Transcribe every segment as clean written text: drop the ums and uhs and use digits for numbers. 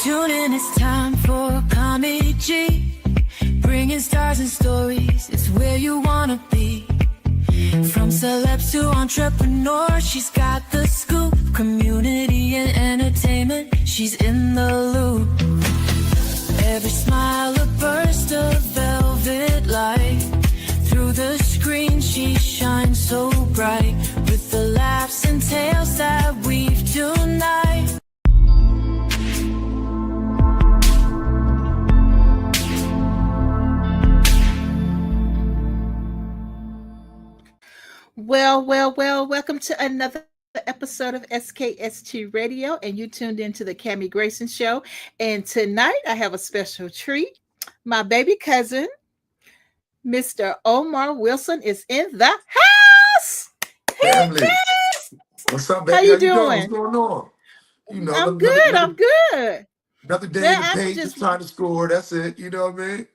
Tune in, it's time for Comedy G. Bringing stars and stories, it's where you wanna be. From celebs to entrepreneurs, she's got the scoop. Community and entertainment, she's in the loop. Every smile a burst of velvet light. Through the screen she shines so bright. With the laughs and tales that weave tonight. Well, welcome to another episode of SKST Radio, and you tuned into the Cammie Grayson Show. And tonight I have a special treat. My baby cousin, Mr. OOmar Wilson, is in the house. Family. What's up, baby? How you doing? What's going on? You know, I'm good. I'm good. Another day in the paint, just trying to score. That's it. You know what I mean?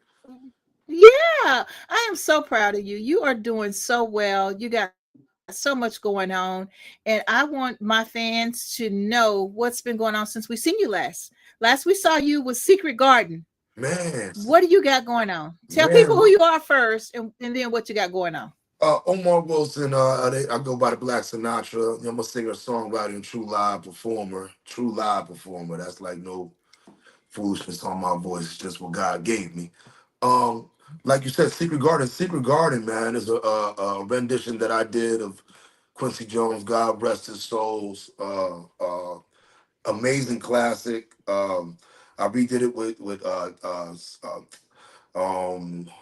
Yeah, I am so proud of you. You are doing so well. You got so much going on, and I want my fans to know what's been going on since we seen you last we saw you with Secret Garden. Man, what do you got going on? Tell people who you are first, and then what you got going on. OOmar Wilson, I go by the Black Sinatra. I'm a singer, songwriter, and true live performer. That's like no foolishness on my voice. It's just what God gave me. Like you said, Secret Garden, man, is a rendition that I did of Quincy Jones, God rest his soul's amazing classic. I redid it with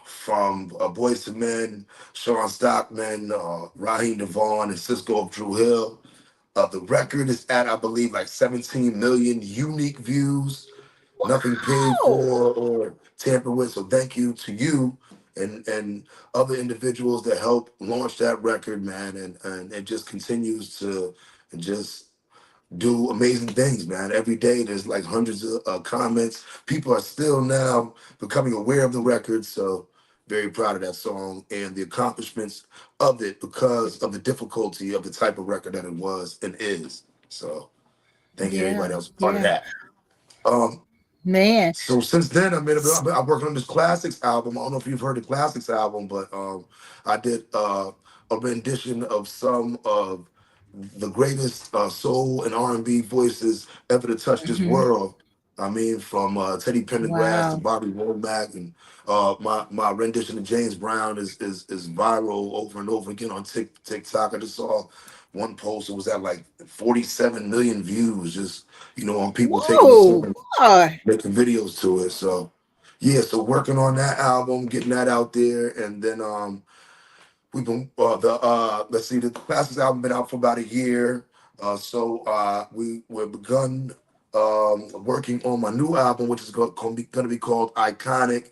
from Boyz II Men, Sean Stockman, Raheem DeVaughn, and Cisco of Drew Hill. The record is at, I believe, like 17 million unique views. Wow. Nothing paid for or tampered with. So thank you to you and other individuals that helped launch that record, man. And it just continues to just do amazing things, man. Every day there's like hundreds of comments. People are still now becoming aware of the record. So very proud of that song and the accomplishments of it because of the difficulty of the type of record that it was and is. So thank you everybody else part of that. Man. So since then, I'm working on this Classics album. I don't know if you've heard the Classics album, but I did a rendition of some of the greatest soul and R&B voices ever to touch this world. I mean, from Teddy Pendergrass to Bobby Womack, and my rendition of James Brown is viral over and over again on TikTok. I just saw one post, it was at like 47 million views, just, you know, on people making videos to it. So yeah, so working on that album, getting that out there, and then we've been the Classics album been out for about a year. So we've begun working on my new album, which is going to be called Iconic.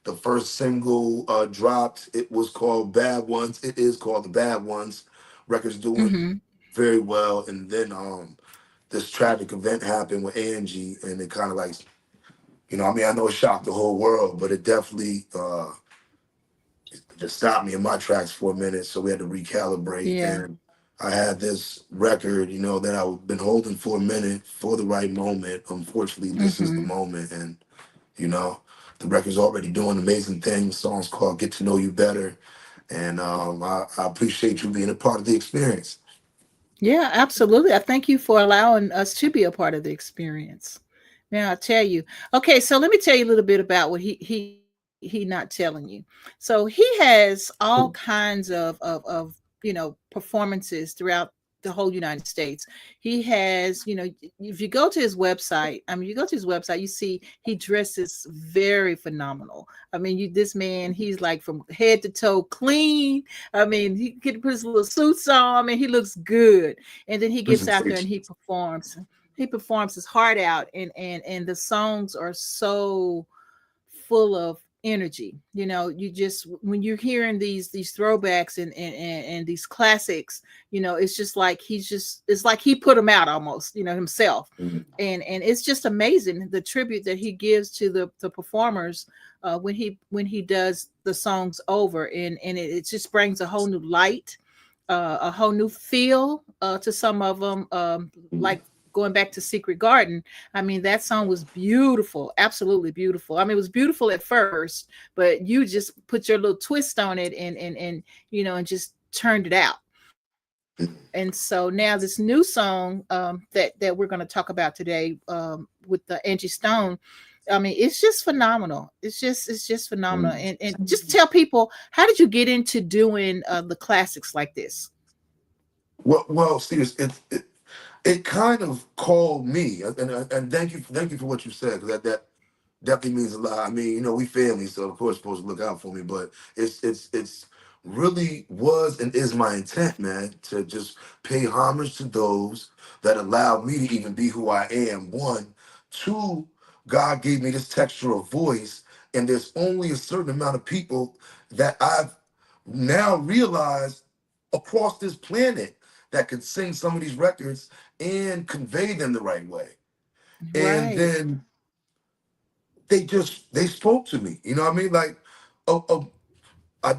The first single dropped. It was called Bad Ones. It is called The Bad Ones. Record's doing very well. And then this tragic event happened with Angie, and it kind of like, you know, I mean, I know it shocked the whole world, but it definitely just stopped me in my tracks for a minute. So we had to recalibrate. And I had this record, you know, that I've been holding for a minute for the right moment. Unfortunately, this is the moment. And, you know, the record's already doing amazing things. The song's called Get to Know You Better. And I appreciate you being a part of the experience. Yeah, absolutely. I thank you for allowing us to be a part of the experience. Now I'll tell you. Okay, so let me tell you a little bit about what he not telling you. So he has all kinds of you know, performances throughout the whole United States. He has, you know, if you go to his website, you see he dresses very phenomenal. I mean, this man, he's like from head to toe clean. I mean, he can put his little suits on. I mean, he looks good. And then he gets out there and he performs. He performs his heart out, and the songs are so full of energy. You know, you just, when you're hearing these throwbacks and these classics, you know, it's just like it's like he put them out almost, you know, himself. And it's just amazing the tribute that he gives to the performers when he does the songs over, and it just brings a whole new light, a whole new feel to some of them, like going back to Secret Garden, I mean, that song was beautiful, absolutely beautiful. I mean, it was beautiful at first, but you just put your little twist on it, and and just turned it out. And so now this new song that we're going to talk about today, with the Angie Stone, I mean, it's just phenomenal. It's just phenomenal. And just tell people, how did you get into doing the classics like this? Well, Steve, it kind of called me, and thank you for what you said, 'cause that definitely means a lot. I mean, we family, so of course supposed to look out for me, but it's really was and is my intent, man, to just pay homage to those that allowed me to even be who I am. One, two, God gave me this texture of voice, and there's only a certain amount of people that I've now realized across this planet that could sing some of these records and convey them the right way. And Right. then they spoke to me. You know what I mean? Like, oh, I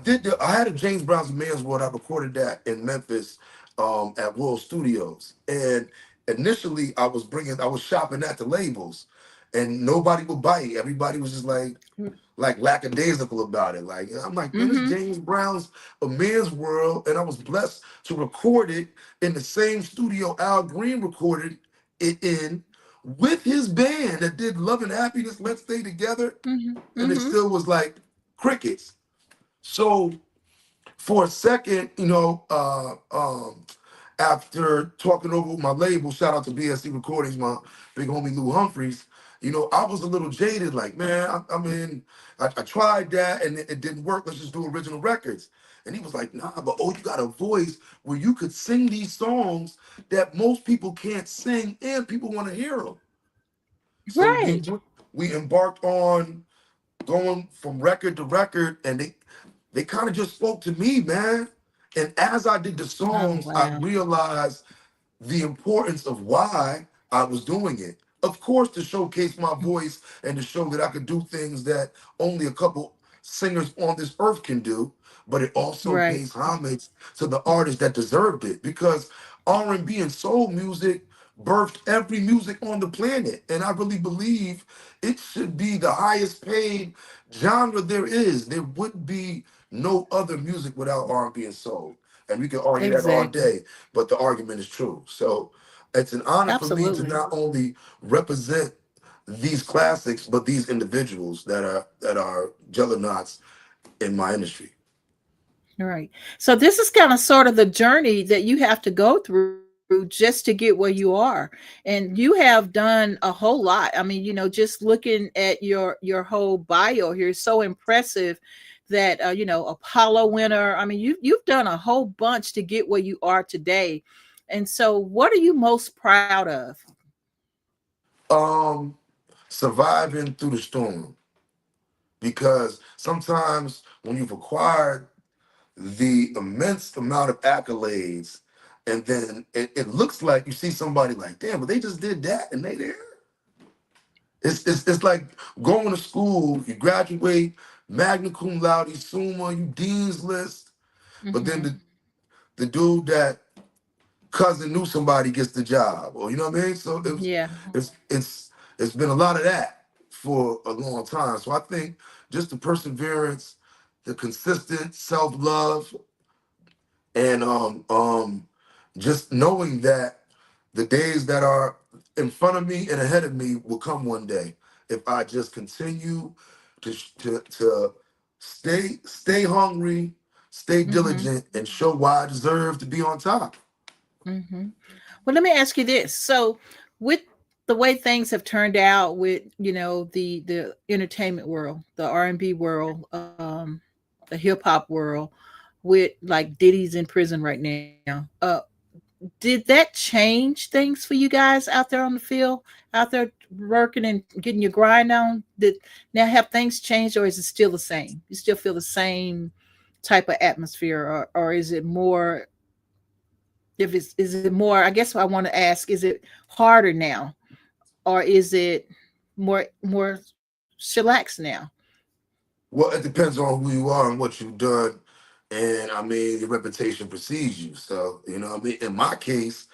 had a James Brown's Man's World. I recorded that in Memphis, at World Studios. And initially I was shopping at the labels, and nobody would bite. Everybody was just like lackadaisical about it. Like, I'm like, man, this Mm-hmm. James Brown's A Man's World, and I was blessed to record it in the same studio Al Green recorded it in, with his band that did Love and Happiness, Let's Stay Together, Mm-hmm. and it Mm-hmm. still was like crickets. So for a second, after talking over with my label, shout out to BSC Recordings, my big homie Lou Humphreys, I was a little jaded, like, man, I tried that and it didn't work. Let's just do original records. And he was like, nah, but you got a voice where you could sing these songs that most people can't sing and people want to hear them. So Right. we embarked on going from record to record, and they kind of just spoke to me, man. And as I did the Oh, songs, I wow. realized the importance of why I was doing it. Of course, to showcase my voice and to show that I could do things that only a couple singers on this earth can do, but it also Right. pays homage to the artists that deserved it, because R&B and soul music birthed every music on the planet, and I really believe it should be the highest paid genre there is. There would be no other music without R&B and soul, and we can argue that all Exactly. day, but the argument is true. So it's an honor for me to Absolutely. not only represent these classics, but these individuals that are juggernauts in my industry. Right. So this is kind of sort of the journey that you have to go through just to get where you are. And you have done a whole lot. I mean, just looking at your whole bio here is so impressive, that Apollo winner. I mean, you've done a whole bunch to get where you are today. And so what are you most proud of? Um, Surviving through the storm, because sometimes when you've acquired the immense amount of accolades, and then it looks like you see somebody like, damn, but they just did that and they there. It's like going to school, you graduate, magna cum laude, summa, you dean's list, but then Hmm. the dude that cousin knew somebody gets the job, or you know what I mean. So Yeah. it's been a lot of that for a long time. So I think just the perseverance, the consistent self love, and just knowing that the days that are in front of me and ahead of me will come one day if I just continue to stay hungry, stay Hmm. diligent, and show why I deserve to be on top. Hmm. Well, let me ask you this. So, with the way things have turned out with, the entertainment world, the R&B world, the hip hop world, with like Diddy's in prison right now, did that change things for you guys out there on the field, out there working and getting your grind on? Did now have things changed, or is it still the same? You still feel the same type of atmosphere, or is it more? If it's is it more? I guess what I want to ask, is it harder now, or is it more chillax now? Well, it depends on who you are and what you've done. And I mean, your reputation precedes you. So, you know what I mean? In my case,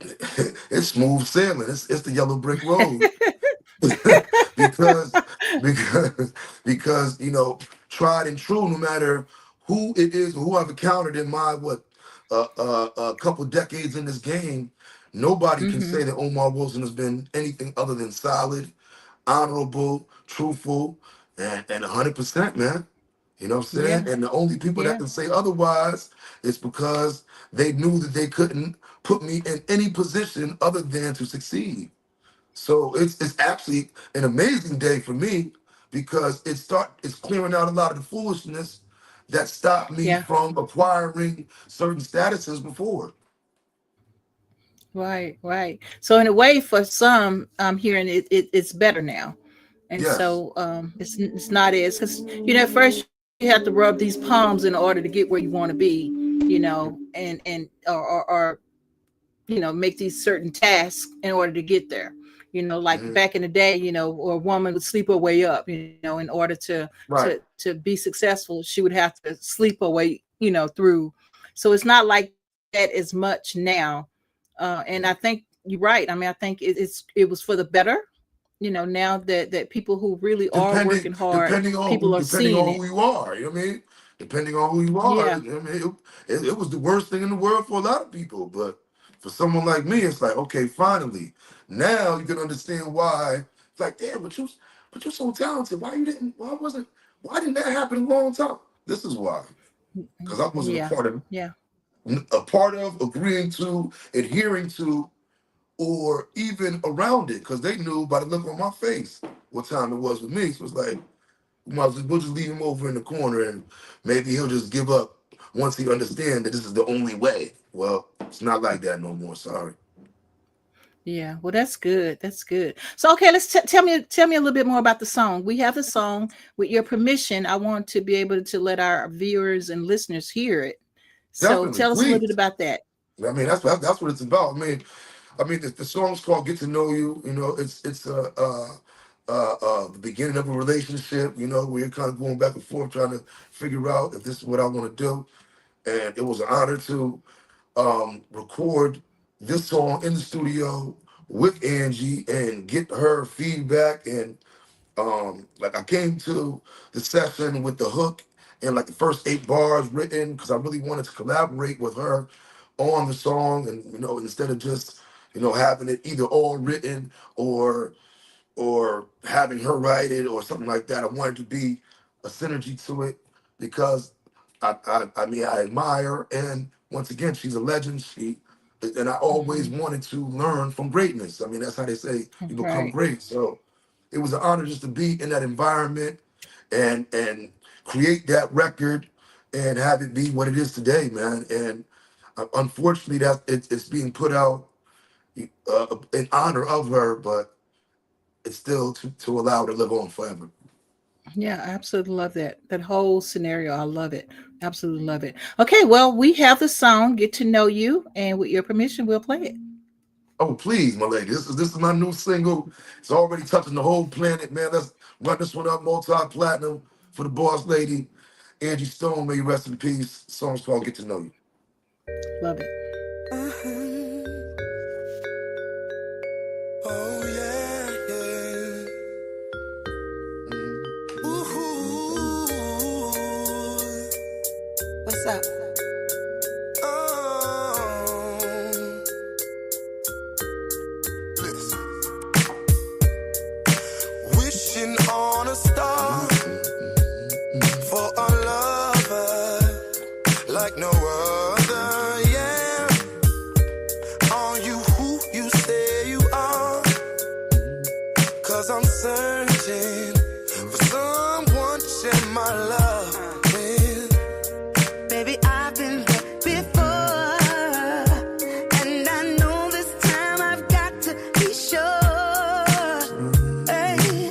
it's smooth sailing. It's the yellow brick road. because because tried and true, no matter who it is or who I've encountered in my a couple decades in this game, nobody can Mm-hmm. say that Omar Wilson has been anything other than solid, honorable, truthful, and 100%, man. You know what I'm Yeah. saying? And the only people that Yeah. can say otherwise is because they knew that they couldn't put me in any position other than to succeed. So it's actually an amazing day for me because it's clearing out a lot of the foolishness that stopped me Yeah. from acquiring certain statuses before. Right. Right. So in a way, for some, I'm hearing it's better now. And Yes. so it's not as, because at first you have to rub these palms in order to get where you want to be, and or make these certain tasks in order to get there. Like Hmm. back in the day, or a woman would sleep her way up, in order to Right. to be successful, she would have to sleep her way, through. So it's not like that as much now. And I think you're right. I mean, I think it was for the better. Now that people who really are Depending working hard, depending on people who are depending seeing on it. who you are. You know what I mean? Depending on who you are, I Yeah. mean, it was the worst thing in the world for a lot of people. But for someone like me, it's like, okay, finally, now you can understand why. It's like, damn, but you're so talented. Why didn't that happen a long time? This is why. Because I wasn't Yeah. Yeah. a part of, agreeing to, adhering to, or even around it, because they knew by the look on my face what time it was with me. So it's like, we'll just leave him over in the corner and maybe he'll just give up once he understands that this is the only way. Well, it's not like that no more. Sorry. Yeah, well, that's good. That's good. So, okay, let's tell me a little bit more about the song. We have the song. With your permission, I want to be able to let our viewers and listeners hear it. So, Definitely, tell us a little bit please. about that. I mean, that's what it's about. I mean, the song's called "Get to Know You." It's the beginning of a relationship. Where you're kind of going back and forth, trying to figure out if this is what I want to do. And it was an honor to record this song in the studio with Angie and get her feedback. And like, I came to the session with the hook and like the first 8 bars written because I really wanted to collaborate with her on the song. And instead of just having it either all written or having her write it or something like that, I wanted to be a synergy to it because I mean, I admire, and once again, she's a legend. And I always Hmm. wanted to learn from greatness. I mean, that's how they say you become Right. great. So it was an honor just to be in that environment and create that record and have it be what it is today, man. And unfortunately, it's being put out in honor of her, but it's still to allow her to live on forever. Yeah, I absolutely love that whole scenario. I love it. Absolutely love it. Okay, well, we have the song "Get to Know You," and with your permission, we'll play it. Oh, please, my lady. This is my new single. It's already touching the whole planet, man. Let's run this one up multi-platinum for the boss lady, Angie Stone. May you rest in peace. Song's called "Get to Know You." Love it. Oh yeah, yeah. Mhm. Ooh. What's up? Oh. Listen. Wishing on a star for a lover like no other, yeah. Are you who you say you are? 'Cause I'm searching for someone to share my love with. Baby, I've been there before, and I know this time I've got to be sure. Hey,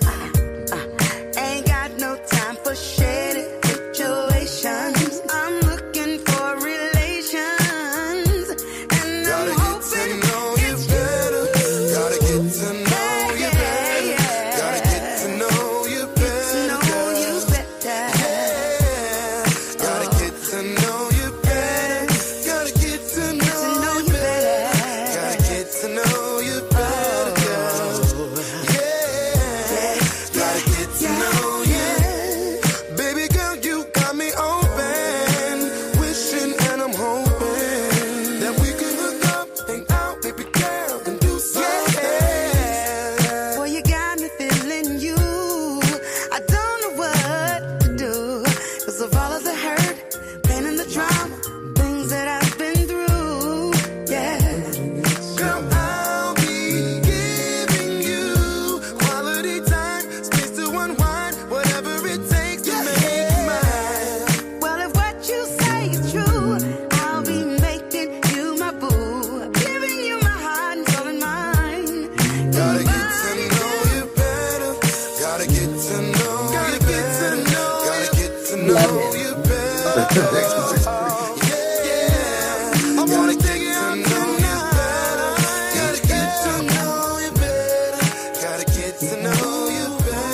I wanna get to know you better. Gotta get to know you better. Gotta get to know you better.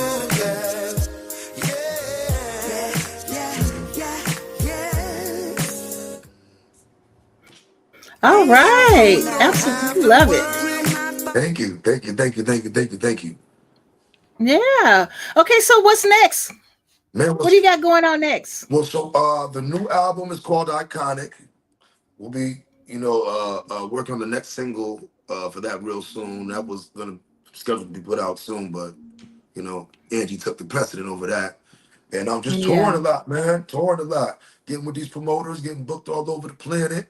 All right. Absolutely love it. Thank you, thank you, thank you, thank you, thank you, thank you. Yeah. Okay, so what's next? Man, What do you got going on next? well, so the new album is called Iconic. We'll be, working on the next single for that real soon. That was gonna scheduled to be put out soon, but Angie took the precedent over that. And I'm just touring Yeah. a lot, man. Touring a lot. Getting with these promoters, getting booked all over the planet.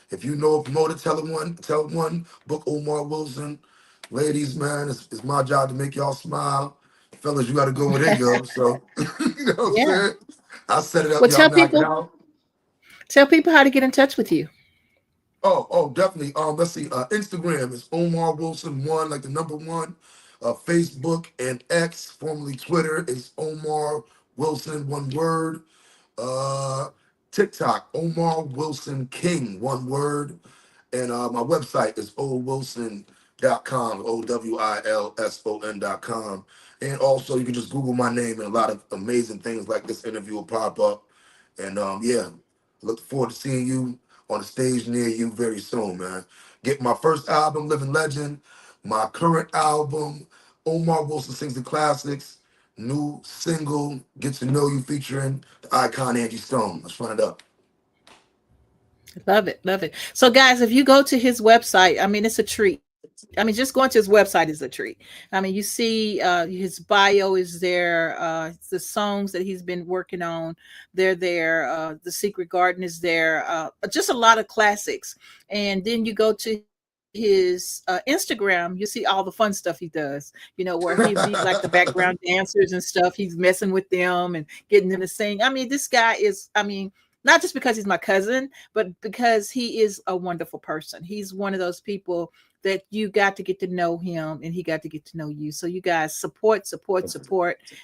If you know a promoter, tell them one. Book Omar Wilson. Ladies, man, it's my job to make y'all smile. Fellas, you got to go where they go. So, you know what I'm Yeah. saying? I set it up, Well, y'all knock it out. tell people how to get in touch with you. Definitely. Let's see. Instagram is Omar Wilson 1, like the number 1. Facebook and X, formerly Twitter, is Omar Wilson, one word. Uh, TikTok, Omar Wilson King, one word. And my website is owilson.com, OWILSON.com. And also, you can just Google my name, and a lot of amazing things like this interview will pop up. And look forward to seeing you on a stage near you very soon, man. Get my first album, Living Legend, my current album, Omar Wilson Sings the Classics, new single, Get to Know You, featuring the icon Angie Stone. Let's run it up. Love it. Love it. So, guys, if you go to his website, I mean, it's a treat. I mean, just going to his website is a treat. I mean, you see his bio is there. The songs that he's been working on, they're there. The Secret Garden is there. Just a lot of classics. And then you go to his Instagram, you see all the fun stuff he does, where he be like the background dancers and stuff. He's messing with them and getting them to sing. I mean, this guy is, not just because he's my cousin, but because he is a wonderful person. He's one of those people that you got to get to know him and he got to get to know you. So you guys support,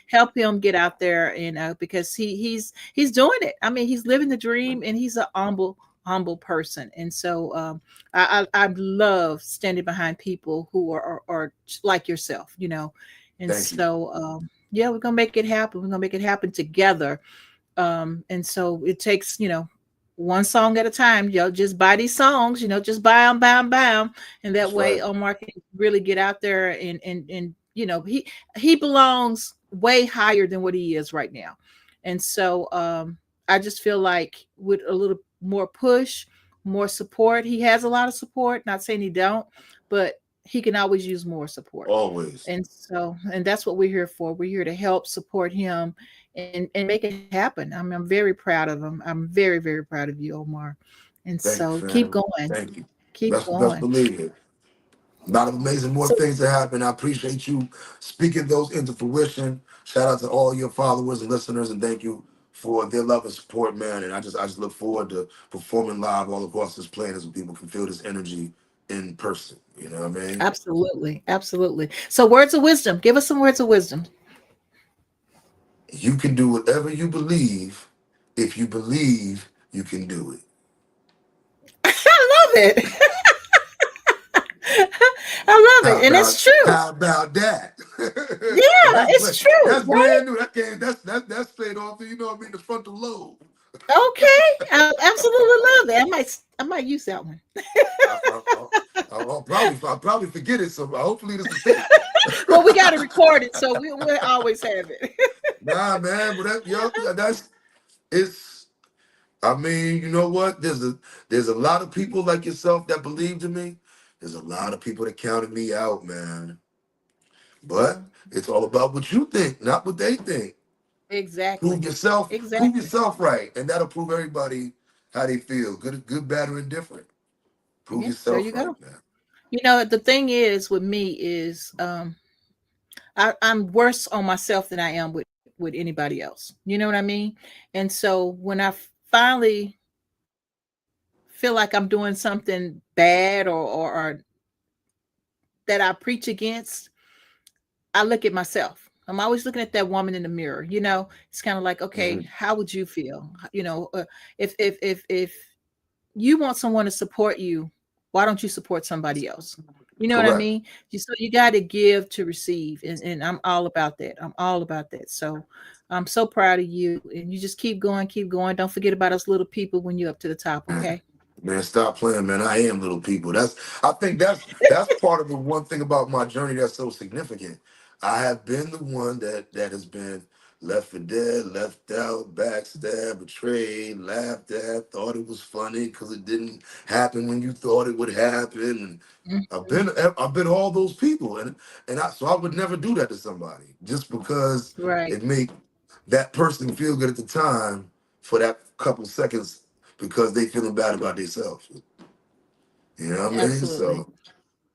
help him get out there, and because he's doing it. I mean, he's living the dream, and he's a humble person. And so I love standing behind people who are like yourself, And Thank so yeah, we're gonna make it happen. We're gonna make it happen together. And so it takes, one song at a time. Just buy these songs, just buy them, and that That's way right. Omar can really get out there, and he belongs way higher than what he is right now. And so I just feel like with a little more push, more support. He has a lot of support, not saying he don't, but he can always use more support. Always. And that's what we're here for. We're here to help support him and make it happen. I'm very proud of him. I'm very, very proud of you, Omar. And Thank you, so keep fam. going. Thank you. Keep Best going. believe it. A lot of amazing more So things to happen. I appreciate you speaking those into fruition. Shout out to all your followers and listeners, and thank you for their love and support, man. And I just look forward to performing live all across this planet so people can feel this energy in person. You know what I mean? absolutely. Absolutely. So words of wisdom. Give us some words of wisdom. You can do whatever you believe if you believe you can do it. I love it. I love it. And it's true. How about that? And Yeah, it's true, that's right? brand new. That's played off the, the frontal lobe. Okay. I absolutely love it. I might use that one. I'll probably forget it. So hopefully this is tape. Well, we got to record it, so we'll always have it. Nah, man, but that's it's. I mean, you know what? There's a lot of people like yourself that believed in me. There's a lot of people that counted me out, man. But it's all about what you think, not what they think. Exactly. Prove Exactly. yourself right, and that'll prove everybody how they feel, good, bad, or indifferent. Prove Yeah, there you yourself right, go. man. The thing is with me is I'm worse on myself than I am with anybody else. You know what I mean? And so when I finally feel like I'm doing something bad or that I preach against, I look at myself I'm always looking at that woman in the mirror. It's kind of like, okay, how would you feel? If you want someone to support you, why don't you support somebody else? You know what I Correct. mean? You got to give to receive. And I'm all about that. I'm all about that. So I'm so proud of you. And you just keep going, keep going. Don't forget about us little people when you're up to the top. Okay. Man, stop playing, man. I am little people. I think that's part of the one thing about my journey that's so significant. I have been the one that has been left for dead, left out, backstabbed, betrayed, laughed at, thought it was funny because it didn't happen when you thought it would happen. And I've been all those people, so I would never do that to somebody just because Right. it made that person feel good at the time for that couple seconds because they feeling bad about themselves. You know what I mean? Absolutely. So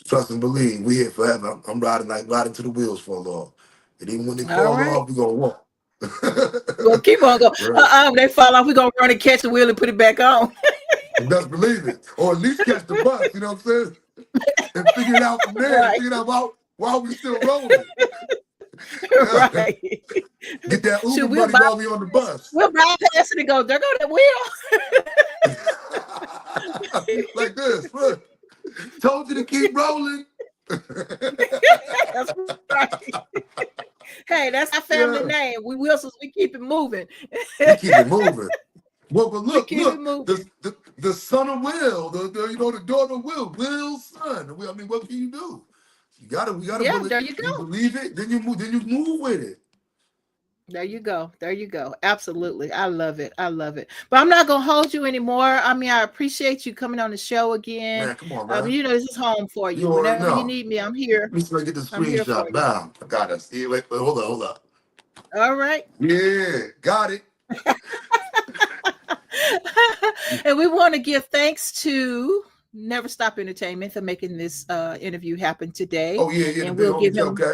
trust and believe, we here forever. I'm riding till the wheels fall off. And even when they fall off, we're gonna walk. Well, keep on going. Right. When they fall off, we're gonna run and catch the wheel and put it back on. And best believe it. Or at least catch the bus, you know what I'm saying? And figure it out from there. Right. Figure out why we still rolling. Right. Get that Uber money while we on the bus. We'll bypass it and go, there go that wheel. Like this, look. Told you to keep rolling. That's right. Hey, that's our family name. We Wilsons, we keep it moving. We keep it moving. Well, but look, the son of Will, the daughter of Will's son. I mean, what can you do? We gotta believe, there you go. You believe it, then you move with it. There you go. Absolutely. I love it. But I'm not going to hold you anymore. I mean, I appreciate you coming on the show again. Man, come on, man. This is home for you. Whenever you need me, I'm here. Let me get the screenshot now. I got it. Wait, hold up. All right. Yeah, got it. And we want to give thanks to Never Stop Entertainment for making this interview happen today. Oh, yeah. And we'll give him... Okay.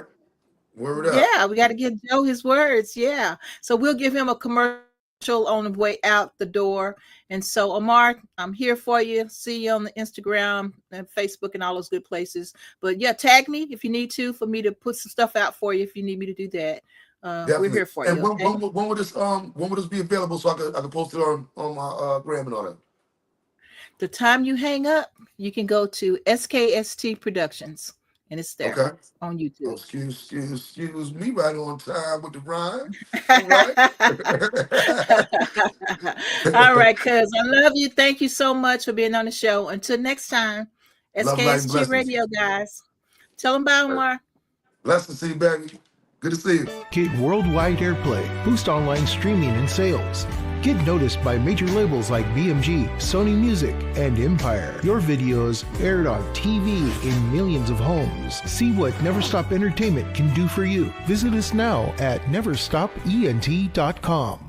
Word up. Yeah, we got to give Joe his words. Yeah. So we'll give him a commercial on the way out the door. And so, Omar, I'm here for you. See you on the Instagram and Facebook and all those good places. But yeah, tag me if you need to, for me to put some stuff out for you if you need me to do that. We're here for and you. And when would this be available so I can post it on my gram and all that? The time you hang up, you can go to SKST Productions. And it's there on YouTube. Oh, excuse me, right on time with the rhyme. All right, all right, cuz I love you. Thank you so much for being on the show. Until next time, SKST Radio, guys. Tell them bye, Omar. Blessings to you, baby. Good to see you. Get worldwide airplay, boost online streaming and sales. Get noticed by major labels like BMG, Sony Music, and Empire. Your videos aired on TV in millions of homes. See what Never Stop Entertainment can do for you. Visit us now at neverstopent.com.